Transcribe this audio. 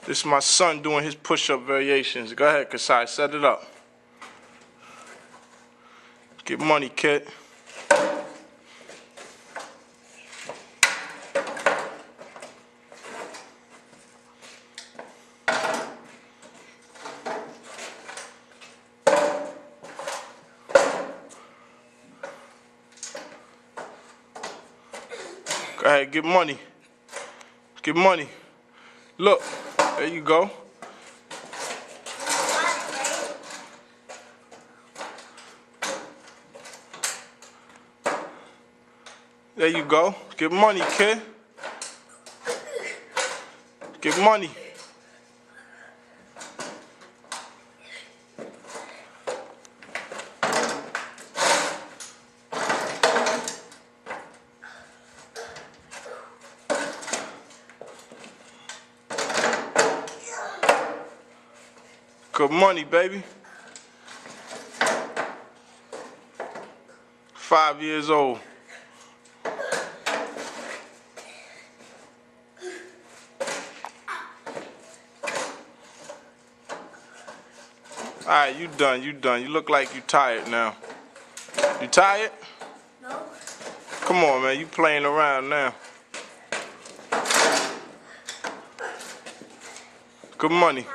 This is my son doing his push-up variations. Go ahead, Kasai, set it up. Get money, kid. Go ahead, get money. Get money. Look, there you go. There you go. Get money, kid. Get money. Good money, baby. 5 years old. Alright, you done, you done. You look like you tired now. You tired? No. Come on, man, you playing around now. Good money.